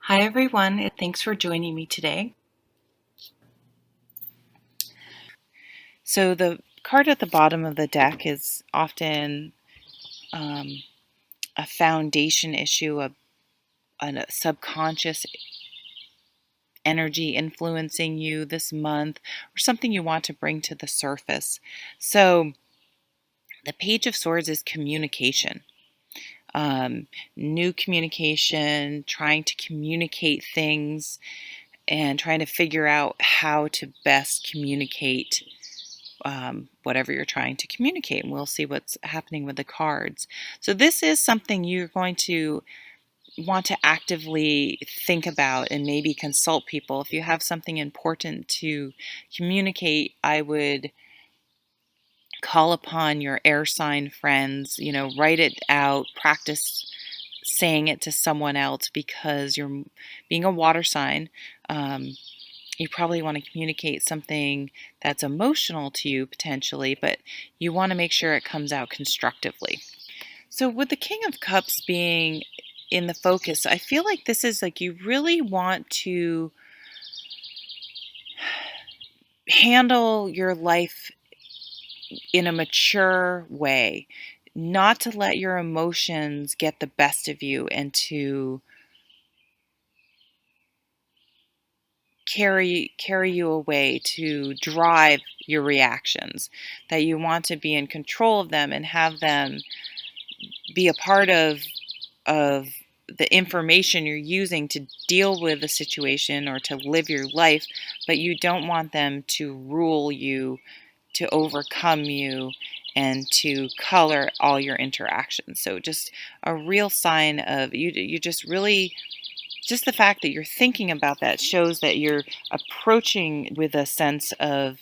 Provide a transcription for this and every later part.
Hi everyone, and thanks for joining me today. So the card at the bottom of the deck is often um, a foundation issue, a subconscious energy influencing you this month, or something you want to bring to the surface. So the Page of Swords is communication. Um, New communication, trying to communicate things and trying to figure out how to best communicate whatever you're trying to communicate. And we'll see what's happening with the cards. So, this is something you're going to want to actively think about and maybe consult people. If you have something important to communicate, I would call upon your air sign friends, write it out, practice saying it to someone else because you're being a water sign. You probably want to communicate something that's emotional to you potentially, but you want to make sure it comes out constructively. So, with the King of Cups being in the focus, I feel like this is like you really want to handle your life in a mature way, not to let your emotions get the best of you and to carry you away, to drive your reactions, that you want to be in control of them and have them be a part of the information you're using to deal with the situation or to live your life, but you don't want them to rule you, to overcome you, and to color all your interactions. So just a real sign of you just really, just the fact that you're thinking about that shows that you're approaching with a sense of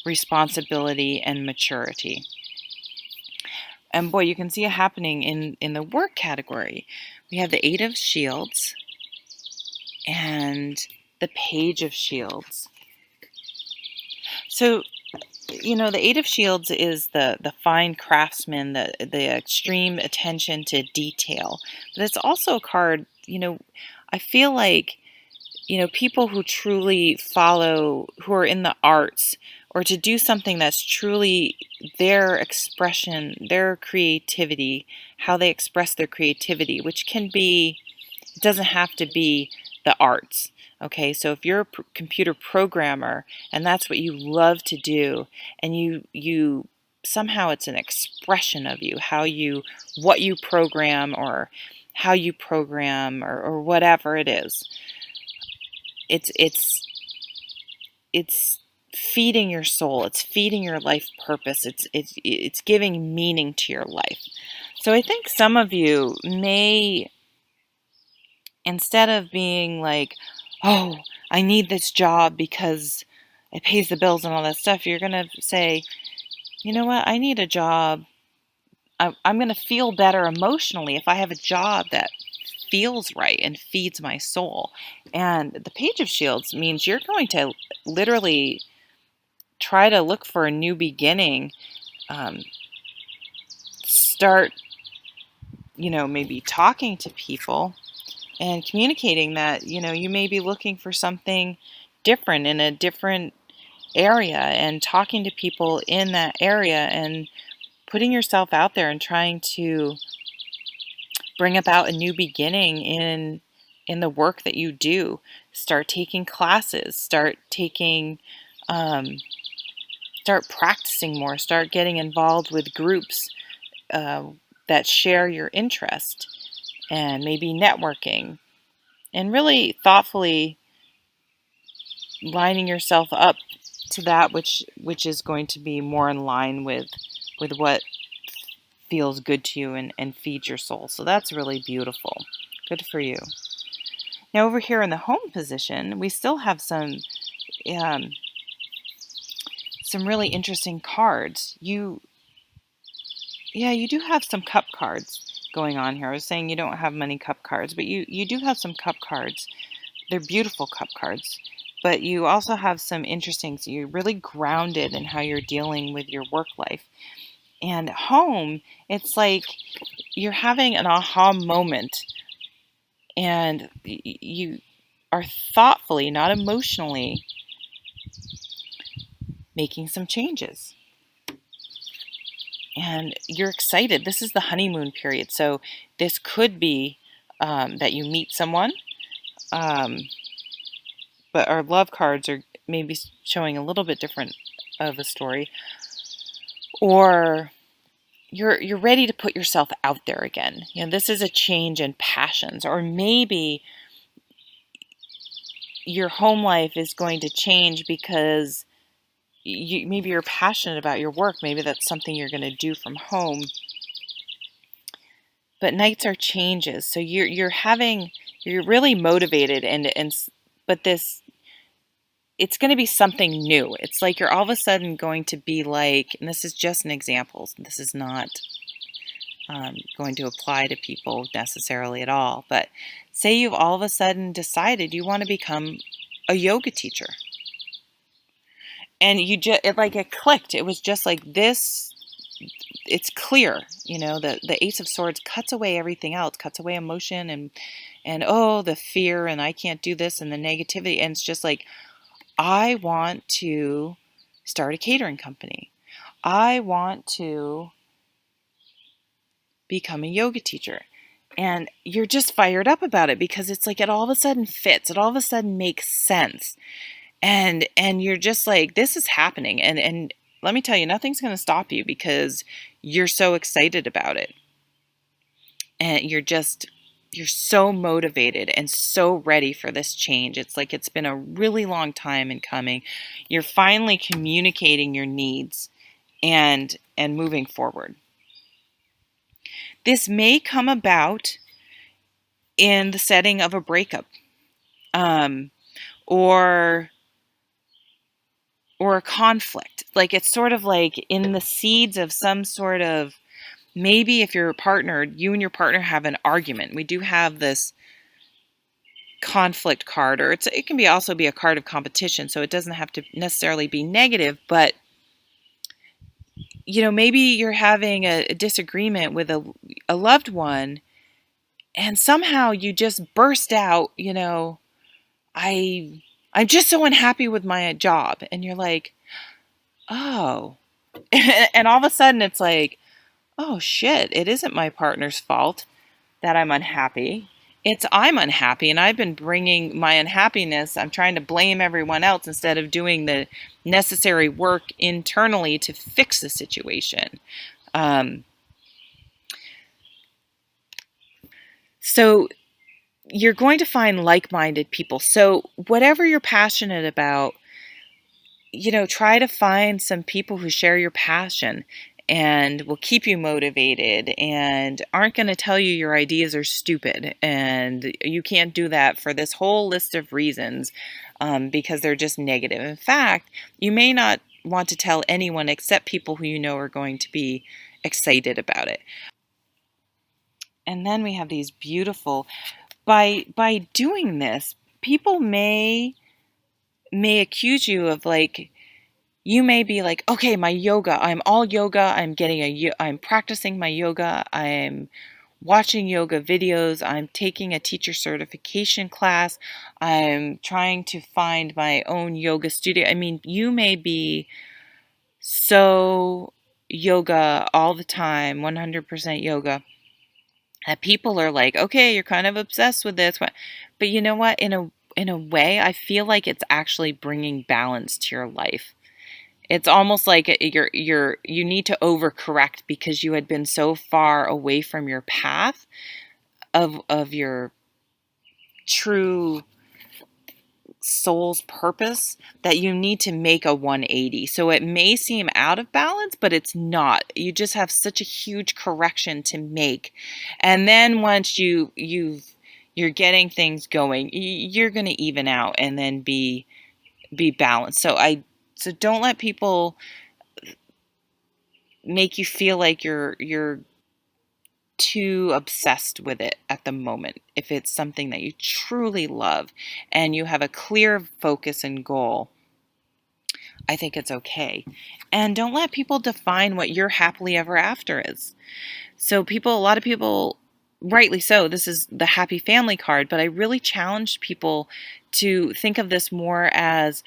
responsibility and maturity. And boy, you can see it happening in the work category. We have the Eight of Shields and the Page of Shields. So, the Eight of Shields is the fine craftsman, the extreme attention to detail. But it's also a card, I feel like, people who truly follow, who are in the arts, or to do something that's truly their expression, their creativity, how they express their creativity, which can be, it doesn't have to be the arts. Okay, so if you're a computer programmer and that's what you love to do, and you somehow it's an expression of you, what you program, or how you program, or whatever it is, it's feeding your soul, it's feeding your life purpose, it's giving meaning to your life. So I think some of you may, instead of being like, oh, I need this job because it pays the bills and all that stuff, you're going to say, you know what, I need a job. I'm going to feel better emotionally if I have a job that feels right and feeds my soul. And the Page of Shields means you're going to literally try to look for a new beginning. Start, maybe talking to people and communicating that, you may be looking for something different in a different area, and talking to people in that area and putting yourself out there and trying to bring about a new beginning in the work that you do. Start taking classes, um, start practicing more, start getting involved with groups uh, that share your interest, and maybe networking, and really thoughtfully lining yourself up to that which is going to be more in line with what feels good to you and feeds your soul. So that's really beautiful. Good for you. Now over here in the home position, we still have um, some really interesting cards. You do have some cup cards going on here. I was saying you don't have many cup cards, but you do have some cup cards. They're beautiful cup cards. But you also have some interesting, so you're really grounded in how you're dealing with your work life. And home, it's like you're having an aha moment, and you are thoughtfully, not emotionally, making some changes. And you're excited. This is the honeymoon period. So this could be that you meet someone, um, but our love cards are maybe showing a little bit different of a story. Or you're ready to put yourself out there again. This is a change in passions. Or maybe your home life is going to change because maybe you're passionate about your work. Maybe that's something you're going to do from home. But nights are changes. So you're really motivated but it's going to be something new. It's like you're all of a sudden going to be like, and this is just an example. This is not going to apply to people necessarily at all. But say you've all of a sudden decided you want to become a yoga teacher. And it clicked. It was just like this. It's clear, the Ace of Swords cuts away everything else, cuts away emotion and the fear and I can't do this and the negativity. And it's just like, I want to start a catering company. I want to become a yoga teacher. And you're just fired up about it because it's like it all of a sudden fits. It all of a sudden makes sense. And you're just like, this is happening. And let me tell you, nothing's going to stop you because you're so excited about it. And you're so motivated and so ready for this change. It's like it's been a really long time in coming. You're finally communicating your needs and moving forward. This may come about in the setting of a breakup, or a conflict. Like it's sort of like in the seeds of some sort of, maybe if you're partnered, you and your partner have an argument. We do have this conflict card, or it can also be a card of competition, so it doesn't have to necessarily be negative, but maybe you're having a disagreement with a loved one, and somehow you just burst out, I'm just so unhappy with my job. And you're like, oh. And all of a sudden it's like, oh shit, it isn't my partner's fault that I'm unhappy. I'm unhappy, and I've been bringing my unhappiness. I'm trying to blame everyone else instead of doing the necessary work internally to fix the situation. So you're going to find like-minded people. So whatever you're passionate about, try to find some people who share your passion and will keep you motivated and aren't going to tell you your ideas are stupid and you can't do that for this whole list of reasons, because they're just negative. In fact, you may not want to tell anyone except people who are going to be excited about it. And then we have these beautiful, by doing this, people may accuse you of like, you may be like, okay, my yoga, I'm all yoga. I'm practicing my yoga. I'm watching yoga videos. I'm taking a teacher certification class. I'm trying to find my own yoga studio. I mean, you may be so yoga all the time, 100% yoga, that people are like, okay, you're kind of obsessed with this. But you know what? In a way, I feel like it's actually bringing balance to your life. It's almost like you need to overcorrect because you had been so far away from your path of your true soul's purpose that you need to make a 180. So it may seem out of balance, but it's not. You just have such a huge correction to make. And then once you're getting things going, you're going to even out and then be balanced. So don't let people make you feel like you're too obsessed with it at the moment. If it's something that you truly love and you have a clear focus and goal, I think it's okay. And don't let people define what your happily ever after is. So a lot of people rightly so, this is the happy family card, but I really challenged people to think of this more as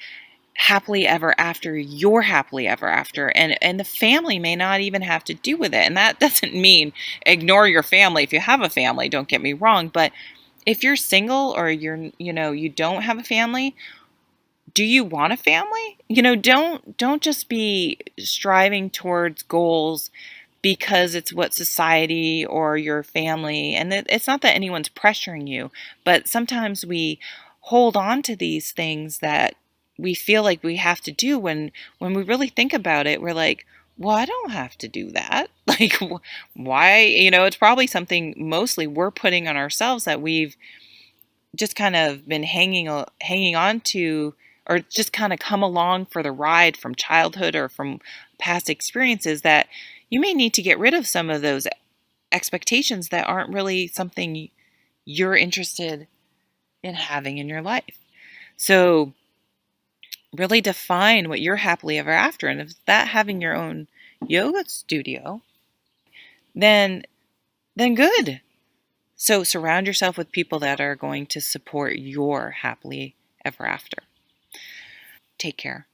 happily ever after, your happily ever after, and the family may not even have to do with it. And that doesn't mean ignore your family if you have a family, don't get me wrong, but if you're single or you don't have a family, do you want a family? Don't just be striving towards goals because it's what society or your family, and it's not that anyone's pressuring you, but sometimes we hold on to these things that we feel like we have to do, when we really think about it, we're like, well, I don't have to do that. Like, why? It's probably something mostly we're putting on ourselves that we've just kind of been hanging on to, or just kind of come along for the ride from childhood or from past experiences, that you may need to get rid of some of those expectations that aren't really something you're interested in having in your life. So really define what you're happily ever after. And if that having your own yoga studio, then good. So surround yourself with people that are going to support your happily ever after. Take care.